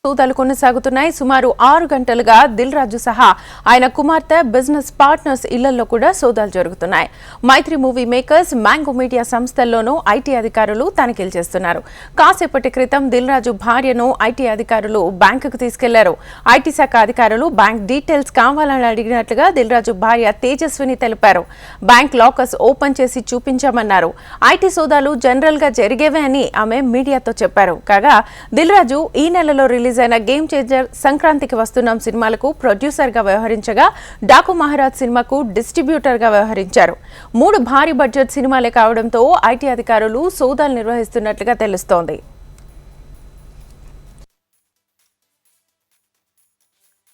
సోదాలు కొనసాగుతున్నాయి. సుమారు 6 గంటలుగా దిల్ రాజు సహా ఆయన కుమార్తె బిజినెస్ పార్ట్నర్స్ ఇళ్లలో కూడా సోదాలు జరుగుతున్నాయి. Mythri movie makers, mango media సంస్థల్లోనూ ఐటీ అధికారులు తనిఖీలు చేస్తున్నారు. కాసేపటి క్రితం దిల్ రాజు భార్యను ఐటీ అధికారులు బ్యాంకుకు తీసుకెళ్లారు. ఐటీ శాఖ అధికారులు బ్యాంక్ డీటెయిల్స్ కావాలని అడిగినట్లుగా దిల్ రాజు భార్య తేజస్విని తెలిపారు. బ్యాంక్ లాకర్స్ ఓపెన్ చేసి చూపించామన్నారు. ఐటీ సోదాలు జనరల్ గా జరిగేవే అని ఆమె మీడియాతో చెప్పారు. కాగా దిల్ రాజు ఈ నెలలో రిలీజ్ అయిన గేమ్ చేంజర్, సంక్రాంతికి వస్తున్నాం సినిమాలకు ప్రొడ్యూసర్ గా వ్యవహరించగా డాకు మహారాజ్ సినిమాకు డిస్ట్రిబ్యూటర్ గా వ్యవహరించారు. 3 భారీ బడ్జెట్ సినిమాలే కావడంతో ఐటీ అధికారులు సోదాలు నిర్వహిస్తున్నట్లుగా తెలుస్తోంది.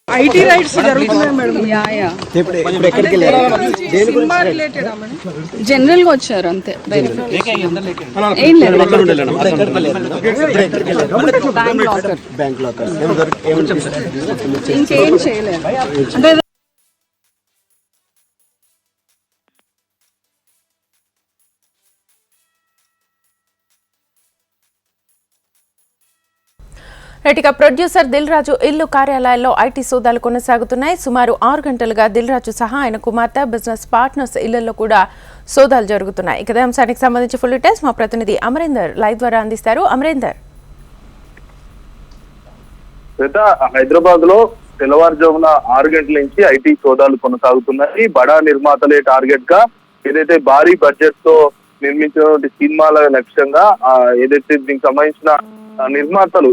ఐటీ రైట్స్ జరుగుతున్నాయి మేడం. సినిమా రిలేటెడ్ జనరల్ గా వచ్చారు అంతే, ఏం లేదు. బ్యాంక్ లాకర్ ఇంకేం చేయలేదు అంటే రైట్గా ప్రొడ్యూసర్ దిల్ రాజు ఇల్లు, కార్యాలయాల్లో ఐటీ సోదాలు కొనసాగుతున్నాయి. సుమారు 6 గంటలుగా దిల్ రాజు సహా ఆయన కుమార్తె బిజినెస్ పార్ట్నర్స్ ఇళ్లలో కూడా సోదాలు జరుగుతున్నాయి. ఇదే అంశానికి సంబంధించి ఫుల్ డీటెయిల్స్ మా ప్రతినిధి అమరేందర్ లైవ్ ద్వారా అందిస్తారు. అమరేందర్, హైదరాబాద్ లో తెల్లవారుజామున 6 గంటల నుంచి ఐటీ సోదాలు కొనసాగుతున్నాయి. బడా నిర్మాతలే టార్గెట్ గా ఏదైతే భారీ బడ్జెట్ తో నిర్మించిన సినిమాల లక్ష్యంగా ఏదైతే దీనికి సంబంధించిన నిర్మాతలు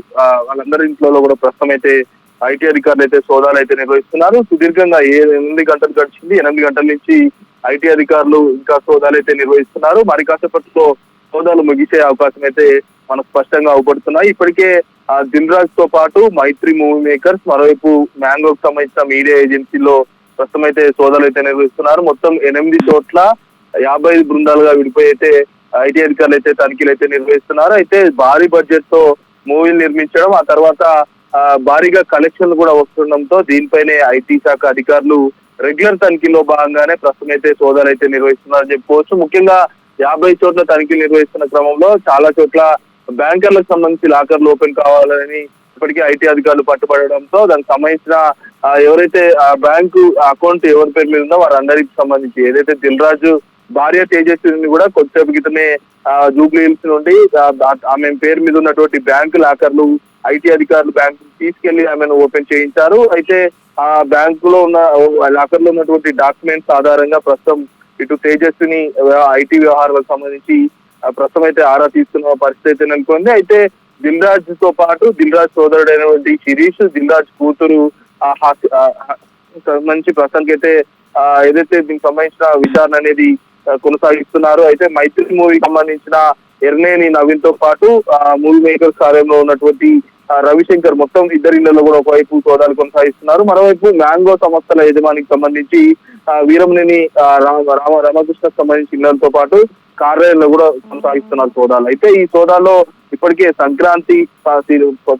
వాళ్ళందరి ఇంట్లో కూడా ప్రస్తుతం అయితే ఐటీ అధికారులు అయితే సోదాలు అయితే నిర్వహిస్తున్నారు. సుదీర్ఘంగా 8 గంటలు గడిచింది. 8 గంటల నుంచి ఐటీ అధికారులు ఇంకా సోదాలు అయితే నిర్వహిస్తున్నారు. మరి కాసేపట్లో సోదాలు ముగిసే అవకాశం అయితే మనకు స్పష్టంగా అవపడుతున్నాయి. ఇప్పటికే దిల్ రాజ్ తో పాటు మైత్రి మూవీ మేకర్స్, మరోవైపు మ్యాంగోకి సంబంధించిన మీడియా ఏజెన్సీలో ప్రస్తుతం అయితే సోదాలు అయితే నిర్వహిస్తున్నారు. మొత్తం 8 చోట్ల 50 బృందాలుగా విడిపోయి అయితే ఐటీ అధికారులు అయితే తనిఖీలు అయితే నిర్వహిస్తున్నారు. అయితే భారీ బడ్జెట్ తో మూవీలు నిర్మించడం, ఆ తర్వాత భారీగా కలెక్షన్లు కూడా వస్తుండడంతో దీనిపైనే ఐటీ శాఖ అధికారులు రెగ్యులర్ తనిఖీలో భాగంగానే ప్రస్తుతం అయితే సోదాలు అయితే నిర్వహిస్తున్నారని చెప్పుకోవచ్చు. ముఖ్యంగా 50 చోట్ల తనిఖీలు నిర్వహిస్తున్న క్రమంలో చాలా చోట్ల బ్యాంకర్లకు సంబంధించి లాకర్లు ఓపెన్ కావాలని ఇప్పటికే ఐటీ అధికారులు పట్టుబడడంతో దానికి సంబంధించిన ఎవరైతే బ్యాంకు అకౌంట్ ఎవరి పేరు మీద ఉందో వారందరికి సంబంధించి ఏదైతే దిల్ రాజు భార్య తేజస్విని కూడా కొద్దిసేపు క్రితమే జూబ్లీ హిల్స్ నుండి ఆమె పేరు మీద ఉన్నటువంటి బ్యాంకు లాకర్లు ఐటీ అధికారులు బ్యాంకు తీసుకెళ్లి ఆమెను ఓపెన్ చేయించారు. అయితే ఆ బ్యాంకులో ఉన్న లాకర్ లో ఉన్నటువంటి డాక్యుమెంట్స్ ఆధారంగా ప్రస్తుతం ఇటు తేజస్విని ఐటీ వ్యవహారాలకు సంబంధించి ప్రస్తుతం అయితే ఆరా తీస్తున్న పరిస్థితి అయితే నెలకొంది. అయితే దిల్ రాజ్ తో పాటు దిల్ రాజ్ సోదరుడైనటువంటి శిరీష్, దిల్ రాజ్ కూతురు సంబంధించి ప్రస్తుతానికి అయితే ఏదైతే దీనికి సంబంధించిన విచారణ అనేది కొనసాగిస్తున్నారు. అయితే మైత్రి మూవీకి సంబంధించిన ఎర్నేని నవీన్ తో పాటు మూవీ మేకర్స్ కార్యంలో ఉన్నటువంటి రవిశంకర్, మొత్తం ఇద్దరిళ్లలో కూడా ఒకవైపు సోదాలు కొనసాగిస్తున్నారు. మరోవైపు మ్యాంగో సంస్థల యజమానికి సంబంధించి వీరమనేని రామకృష్ణకు సంబంధించిన ఇళ్లతో పాటు కార్యాలయంలో కూడా కొనసాగిస్తున్నారు సోదాలు. అయితే ఈ సోదాల్లో ఇప్పటికే సంక్రాంతి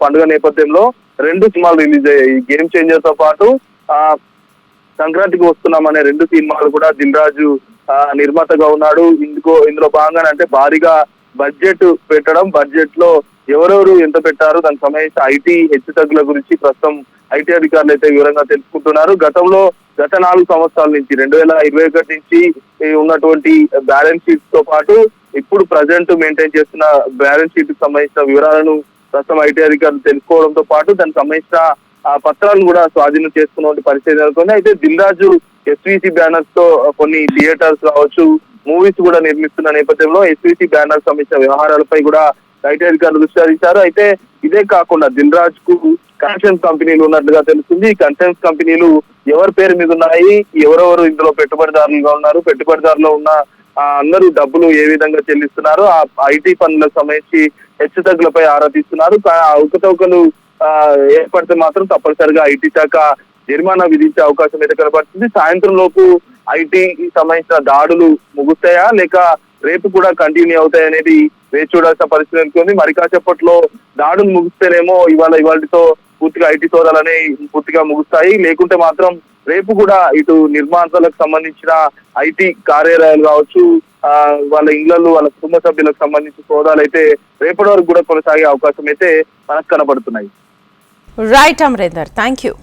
పండుగ నేపథ్యంలో 2 సినిమాలు రిలీజ్ అయ్యాయి. గేమ్ చేంజర్ తో పాటు సంక్రాంతికి వస్తున్నామనే 2 సినిమాలు కూడా దిల్ రాజు నిర్మాతగా ఉన్నాడు. ఇందులో భాగంగానే అంటే భారీగా బడ్జెట్ పెట్టడం, బడ్జెట్ లో ఎవరెవరు ఎంత పెట్టారు, దానికి సంబంధించిన ఐటీ హెచ్చుతగ్గుల గురించి ప్రస్తుతం ఐటీ అధికారులు అయితే వివరంగా తెలుసుకుంటున్నారు. గత 4 సంవత్సరాల నుంచి 2021 నుంచి ఉన్నటువంటి బ్యాలెన్స్ షీట్స్ తో పాటు ఇప్పుడు ప్రజెంట్ మెయింటైన్ చేస్తున్న బ్యాలెన్స్ షీట్ కి సంబంధించిన వివరాలను ప్రస్తుతం ఐటీ అధికారులు తెలుసుకోవడంతో పాటు దానికి సంబంధించిన పత్రాలను కూడా స్వాధీనం చేసుకున్న పరిస్థితి నెలకొంది. అయితే దిల్ రాజు ఎస్వీసీ బ్యానర్స్ తో కొన్ని థియేటర్స్ కావచ్చు, మూవీస్ కూడా నిర్మిస్తున్న నేపథ్యంలో ఎస్వీసీ బ్యానర్ సంబంధించిన వ్యవహారాలపై కూడా ఐటీ అధికారులు దృష్టి సారించారు. అయితే ఇదే కాకుండా దిల్ రాజ్ కు కన్సల్టెన్స్ కంపెనీలు ఉన్నట్లుగా తెలుస్తుంది. ఈ కన్సల్టెన్స్ కంపెనీలు ఎవరి పేరు మీద ఉన్నాయి, ఎవరెవరు ఇందులో పెట్టుబడిదారులుగా ఉన్నారు, పెట్టుబడిదారులో ఉన్న అందరూ డబ్బులు ఏ విధంగా చెల్లిస్తున్నారు, ఆ ఐటీ పనులకు సంబంధించి హెచ్చుతగ్గులపై ఆరా తీస్తున్నారు. అవకతవకలు ఏర్పడితే మాత్రం తప్పనిసరిగా ఐటీ శాఖ జరిమానా విధించే అవకాశం అయితే కనబడుతుంది. సాయంత్రం లోపు ఐటీకి సంబంధించిన దాడులు ముగుస్తాయా లేక రేపు కూడా కంటిన్యూ అవుతాయి అనేది వేచి చూడాల్సిన పరిస్థితి ఉంటుంది. మరి కాసేపట్లో దాడులు ముగిస్తేనేమో ఇవాళతో పూర్తిగా ఐటీ సోదాలనే పూర్తిగా ముగుస్తాయి. లేకుంటే మాత్రం రేపు కూడా ఇటు నిర్మాణాలకు సంబంధించిన ఐటీ కార్యాలయాలు కావచ్చు, వాళ్ళ ఇళ్లలో వాళ్ళ కుటుంబ సభ్యులకు సంబంధించిన సోదాలు అయితే రేపటి వరకు కూడా కొనసాగే అవకాశం అయితే మనకు కనబడుతున్నాయి. Right Amarender, thank you.